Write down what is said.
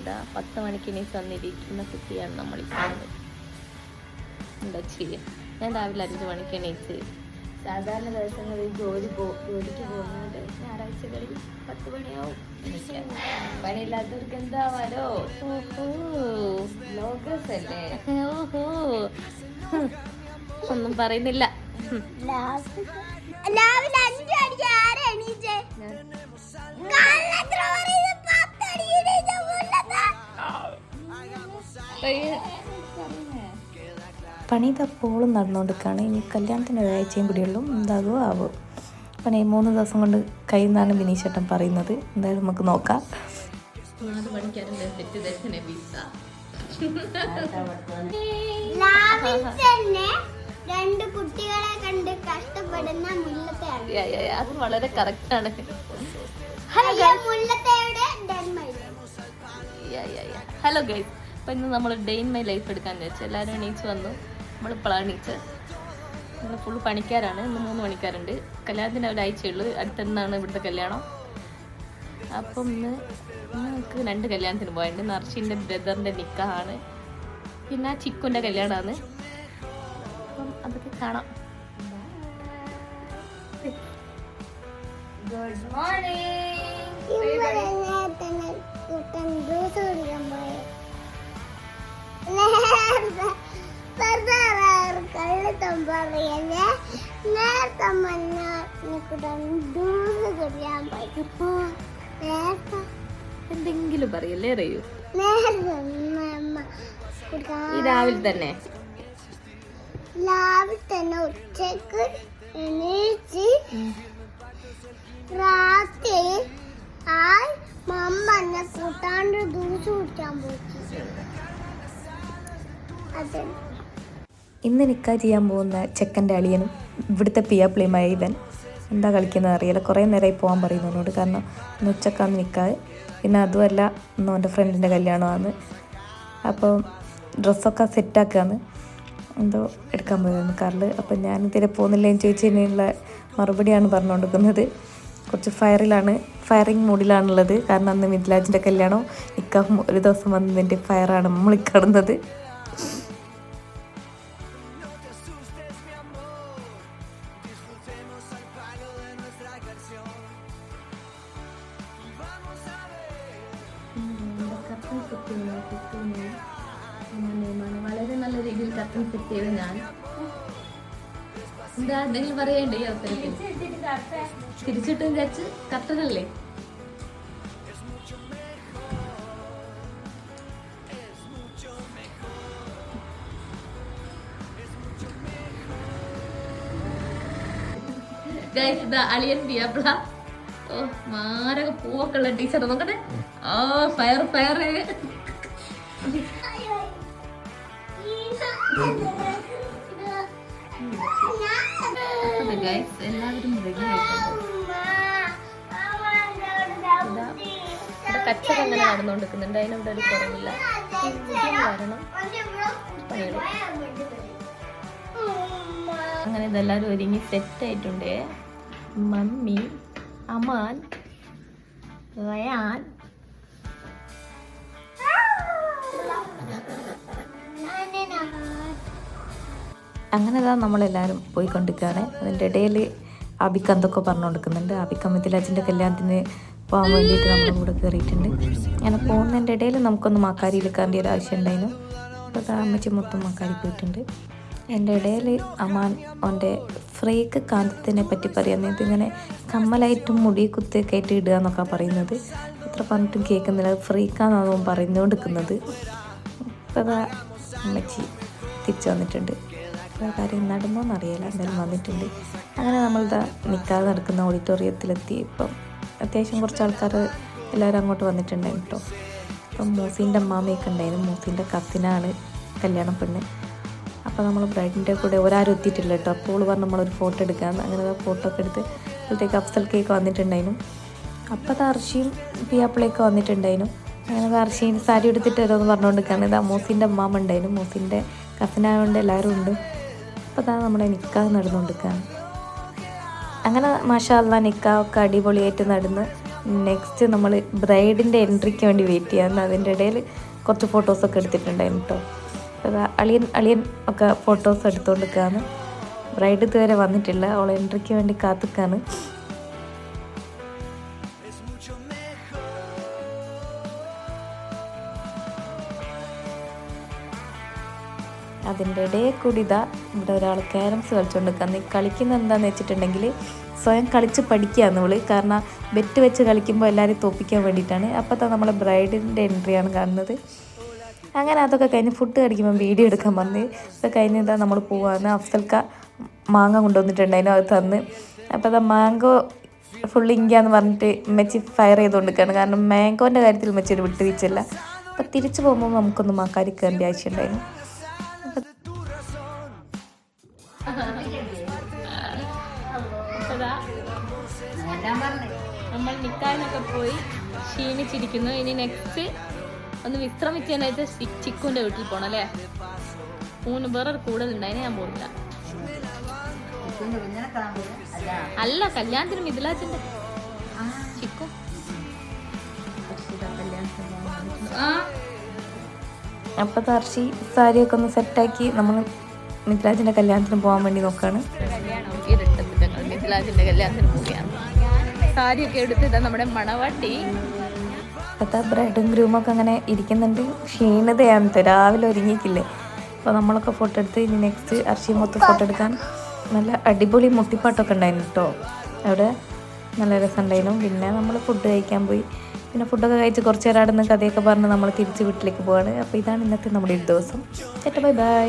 ഇതാ 10 മണിക്ക് എണീച്ച് വന്നിരിക്കുന്ന കുട്ടിയാണ് നമ്മൾ ഈ കാണുന്നത്. എന്താ ചെയ്യുക, ഞാൻ രാവിലെ 5 മണിക്ക് എണീച്ച് സാധാരണ ദിവസങ്ങളിൽ ജോലിക്ക് പോകുന്നത് ഞായറാഴ്ചകളിൽ 10 മണിയാവും. പണിയില്ലാത്തവർക്ക് എന്താവാലോ. ഓഹോ ലോകസ് അല്ലേ. ഓഹോ ഒന്നും പറയുന്നില്ല. പണി ഇതപ്പോഴും നടന്നുകൊണ്ടിരിക്കുകയാണ്. ഇനി കല്യാണത്തിന് ഒരാഴ്ചയും കൂടിയുള്ളൂ. എന്താകുമോ ആവും. പണി 3 ദിവസം കൊണ്ട് കഴിയുന്നതാണ് ബിനീഷേട്ടൻ പറയുന്നത്. എന്തായാലും നമുക്ക് നോക്കാം. 4 മണിക്കാരുടെ തെറ്റിദ്ധരിച്ചനെ വിസ 2 കുട്ടികളെ കണ്ട് കഷ്ടപ്പെടുന്ന മുല്ലത്തെ അത് വളരെ കറക്റ്റാണ്. ഹലോ ഗൈസ്, അപ്പം ഇന്ന് നമ്മൾ ഡേ ഇൻ മൈ ലൈഫ് എടുക്കാന്ന് വെച്ചാൽ എല്ലാവരും എണീച്ച് വന്നു. നമ്മളിപ്പോഴാണ് എണീച്ച്. നമ്മൾ ഫുൾ പണിക്കാരാണ്. ഇന്ന് 3 പണിക്കാരുണ്ട്. കല്യാണത്തിന് ഒരാഴ്ചയുള്ളൂ. അടുത്തെന്നാണ് ഇവിടുത്തെ കല്യാണം. അപ്പം ഇന്ന് നമുക്ക് 2 കല്യാണത്തിന് പോയിട്ടുണ്ട്. നർഷിൻ്റെ ബ്രദറിൻ്റെ നിക്കാഹാണ്, പിന്നെ ചിക്കുൻ്റെ കല്യാണമാണ്. അപ്പം അതൊക്കെ കാണാം. ഗുഡ് എന്തെങ്കിലും പറയല്ലേ അറിയൂ. ഈ രാവിലെ തന്നെ ഉച്ചക്ക് എണീച്ച് രാത്രി മമ്മ എന്നെ കൂട്ടാണ്ട് ജ്യൂസ് കുടിക്കാൻ പോയി. ഇന്ന് നിക്കാഹ് ചെയ്യാൻ പോകുന്ന ചെക്കൻ്റെ അളിയനും ഇവിടുത്തെ പിയാപ്പിളിയുമായ ഇവൻ എന്താ കളിക്കുന്നത് അറിയില്ല. കുറേ നേരമായി പോകാൻ പറയുന്നു എന്നോട്. കാരണം ഇന്ന് ഉച്ചക്കാണ് നിക്കാഹ്. പിന്നെ അതുമല്ല ഇന്ന് അവൻ്റെ ഫ്രണ്ടിൻ്റെ കല്യാണമാണ്. അപ്പോൾ ഡ്രസ്സൊക്കെ സെറ്റാക്കുകയാണ്. എന്തോ എടുക്കാൻ പോയതാണ് കാറിൽ. അപ്പം ഞാനിതിരെ പോകുന്നില്ലേന്ന് ചോദിച്ചതിനുള്ള മറുപടിയാണ് പറഞ്ഞുകൊണ്ടിരിക്കുന്നത്. കുറച്ച് ഫയറിങ് മൂഡിലാണുള്ളത്. കാരണം അന്ന് മിഥിലാജിൻ്റെ കല്യാണം നിക്കാഹും ഒരു ദിവസം വന്നതിൻ്റെ ഫയറാണ് നമ്മൾ കാണുന്നത്. വളരെ നല്ല രീതിയിൽ കർട്ടൻ സെറ്റ് ചെയ്ത് ഞാൻ എന്താ എന്തെങ്കിലും പറയണ്ടേ ഈ അവസരത്തിൽ? തിരിച്ചിട്ട് വിചാരിച്ച് കർട്ടനല്ലേ. അളിയൻ പിയാപ്പിള. ഓ മാരക പൂവൊക്കെ ഉള്ള ടീച്ചർ നോക്കട്ടെ. ഓ ഫയർ എല്ലാവരും റെഡി ആയിട്ടുണ്ട്. ഇവിടെ കച്ചറ അങ്ങനെ നടന്നുകൊണ്ടിരിക്കുന്നുണ്ട്. അതിനവിടെ ഒരു കുറവില്ല. കാരണം പണികൾ അങ്ങനെ ഇതെല്ലാവരും ഒരുങ്ങി സെറ്റായിട്ടുണ്ട്. മമ്മി, അമാൻ, റയാൻ, അങ്ങനെ നമ്മളെല്ലാവരും പോയിക്കൊണ്ടിരിക്കുകയാണ്. അതിൻ്റെ ഇടയിൽ അബിക്ക് എന്തൊക്കെ പറഞ്ഞുകൊണ്ടിരിക്കുന്നുണ്ട്. അബിക്ക് മിഥിലാജിൻ്റെ കല്യാണത്തിന് പോകാൻ വേണ്ടിയിട്ട് നമ്മുടെ കൂടെ കയറിയിട്ടുണ്ട്. അങ്ങനെ പോകുന്നതിൻ്റെ ഇടയിൽ നമുക്കൊന്ന് മക്കാരിയിൽ കയറേണ്ട ഒരു ആവശ്യം ഉണ്ടായിരുന്നു. അപ്പോൾ അമ്മച്ചി മൊത്തം മക്കാരി പോയിട്ടുണ്ട്. എൻ്റെ ഇടയിൽ അമാൻ അവൻ്റെ ഫ്രേക്ക് കാന്തത്തിനെ പറ്റി പറയുന്നത്. ഇതിങ്ങനെ കമ്മലായിട്ടും മുടി കുത്തിയൊക്കെ ആയിട്ട് ഇടുക എന്നൊക്കെ പറയുന്നത്. എത്ര പറഞ്ഞിട്ടും കേൾക്കുന്നില്ല. അത് ഫ്രീക്കാന്നാണ് പറഞ്ഞുകൊണ്ടിരിക്കുന്നത്. അപ്പോൾ അതാ അമ്മച്ചി തിരിച്ചു വന്നിട്ടുണ്ട്. കാര്യം നടന്നോന്നറിയില്ല, എന്തായാലും വന്നിട്ടുണ്ട്. അങ്ങനെ നമ്മളിതാ നിക്കാതെ നടക്കുന്ന ഓഡിറ്റോറിയത്തിലെത്തി. ഇപ്പം അത്യാവശ്യം കുറച്ച് ആൾക്കാർ എല്ലാവരും അങ്ങോട്ട് വന്നിട്ടുണ്ടായിരുന്നു കേട്ടോ. അപ്പം മൂസീൻ്റെ അമ്മാമ്മയൊക്കെ ഉണ്ടായിരുന്നു. മൂസീൻ്റെ കസിനാണ് കല്യാണ പെണ്ണ്. അപ്പോൾ നമ്മൾ ബ്രൈഡിൻ്റെ കൂടെ ഒരാരും എത്തിയിട്ടില്ല കേട്ടോ. അപ്പോൾ പറഞ്ഞ് നമ്മളൊരു ഫോട്ടോ എടുക്കാമെന്ന്. അങ്ങനെ ഫോട്ടോ ഒക്കെ എടുത്ത് അപ്പോഴത്തേക്ക് അഫ്സൽ കേക്ക് വന്നിട്ടുണ്ടായിരുന്നു. അപ്പോൾ അത് അർഷിയും പിയാപ്പിളയൊക്കെ വന്നിട്ടുണ്ടായിരുന്നു. അങ്ങനെ അർഷീന് സാരി എടുത്തിട്ട് വരുമെന്ന് പറഞ്ഞുകൊണ്ടിരിക്കുകയാണ്. ഇതാ മൂസീൻ്റെ അമ്മാമ്മ ഉണ്ടായിരുന്നു. മൂസീൻ്റെ കസിനായതുകൊണ്ട് എല്ലാവരും ഉണ്ട്. അപ്പോൾ അതാണ് നമ്മുടെ നിക്കാഹ് നടന്നുകൊണ്ടിരിക്കുകയാണ്. അങ്ങനെ മാഷാ അല്ലാഹ് നിക്കാഹൊക്കെ അടിപൊളിയായിട്ട് നടന്ന് നെക്സ്റ്റ് നമ്മൾ ബ്രൈഡിൻ്റെ എൻട്രിക്ക് വേണ്ടി വെയിറ്റ് ചെയ്യാമെന്ന്. അതിൻ്റെ ഇടയിൽ കുറച്ച് ഫോട്ടോസൊക്കെ എടുത്തിട്ടുണ്ടായിരുന്നു കേട്ടോ. അപ്പോൾ അളിയൻ ഒക്കെ ഫോട്ടോസ് എടുത്തുകൊണ്ട് നിൽക്കുകയാണ്. ബ്രൈഡ് ഇതുവരെ വന്നിട്ടില്ല, അവൾ എൻട്രിക്ക് വേണ്ടി കാത്തിക്കാണ്. അതിൻ്റെ ഇടയിൽ കൂടി ഇവിടെ ഒരാൾ ക്യാരംസ് കളിച്ചുകൊണ്ട് നിൽക്കുന്നത്. കളിക്കുന്നത് എന്താണെന്ന് വെച്ചിട്ടുണ്ടെങ്കിൽ സ്വയം കളിച്ച് പഠിക്കുകയാണ് ഇവള്. കാരണം ബെറ്റ് വെച്ച് കളിക്കുമ്പോൾ എല്ലാവരും തോപ്പിക്കാൻ വേണ്ടിയിട്ടാണ്. അപ്പോൾ നമ്മളെ ബ്രൈഡിൻ്റെ എൻട്രിയാണ് കാണുന്നത്. അങ്ങനെ അതൊക്കെ കഴിഞ്ഞ് ഫുഡ് കഴിക്കുമ്പോൾ വീഡിയോ എടുക്കാൻ വന്ന് ഇതൊക്കെ കഴിഞ്ഞ് നമ്മൾ പോവാന്ന്. അഫ്സൽക്ക മാങ്ങ കൊണ്ടുവന്നിട്ടുണ്ടായിരുന്നു, അത് തന്ന്. അപ്പോൾ മാംഗോ ഫുൾ ഇങ്കാന്ന് പറഞ്ഞിട്ട് ഉമ്മച്ചി ഫയർ ചെയ്തുകൊണ്ടിരിക്കുകയാണ്. കാരണം മാംഗോൻ്റെ കാര്യത്തിൽ ഉമ്മച്ചി ഒരു വിട്ടുവീഴ്ചയില്ല. അപ്പോൾ തിരിച്ചു പോകുമ്പോൾ നമുക്കൊന്ന് മാക്കാരി കയറേണ്ട ആവശ്യമുണ്ടായിരുന്നു. നമ്മൾ നിക്കാനൊക്കെ പോയി ക്ഷീണിച്ചിരിക്കുന്നു. ഇനി നെക്സ്റ്റ് ഒന്ന് വിശ്രമിക്കാനായിട്ട് ചിക്കുൻ്റെ വീട്ടിൽ പോകണം അല്ലേ. 3 പേർ കൂടുതലുണ്ടായിന്, ഞാൻ പോയില്ല. അല്ല, കല്യാണത്തിന് മിഥിലാജിന്റെ ചിക്കു. അപ്പോൾ ഹർഷി സാരിയൊക്കെ ഒന്ന് സെറ്റാക്കി നമ്മൾ മിഥിലാജിൻ്റെ കല്യാണത്തിന് പോകാൻ വേണ്ടി നോക്കുകയാണ്. മിഥിലാജിന്റെ കല്യാണത്തിന് പോവുകയാണ്. സാരിയൊക്കെ എടുത്തിട്ട് നമ്മുടെ മണവാട്ടി. ഇപ്പോഴത്തെ ബ്രൈഡും ഗ്രൂമൊക്കെ അങ്ങനെ ഇരിക്കുന്നുണ്ട്. ക്ഷീണതയാണ്, രാവിലെ ഒരുങ്ങിക്കില്ലേ. അപ്പോൾ നമ്മളൊക്കെ ഫോട്ടോ എടുത്ത് ഇനി നെക്സ്റ്റ് ഹർഷി മൊത്തം ഫോട്ടോ എടുക്കാൻ. നല്ല അടിപൊളി മുട്ടിപ്പാട്ടൊക്കെ ഉണ്ടായിരുന്നു കേട്ടോ അവിടെ, നല്ല രസമുണ്ടായിരുന്നു. പിന്നെ നമ്മൾ ഫുഡ് കഴിക്കാൻ പോയി. പിന്നെ ഫുഡൊക്കെ കഴിച്ച് കുറച്ച് നേരം അവിടെ നിന്ന് കഥയൊക്കെ പറഞ്ഞ് നമ്മൾ തിരിച്ച് വീട്ടിലേക്ക് പോവാണ്. അപ്പോൾ ഇതാണ് ഇന്നത്തെ നമ്മുടെ ഒരു ദിവസം. Bye bye.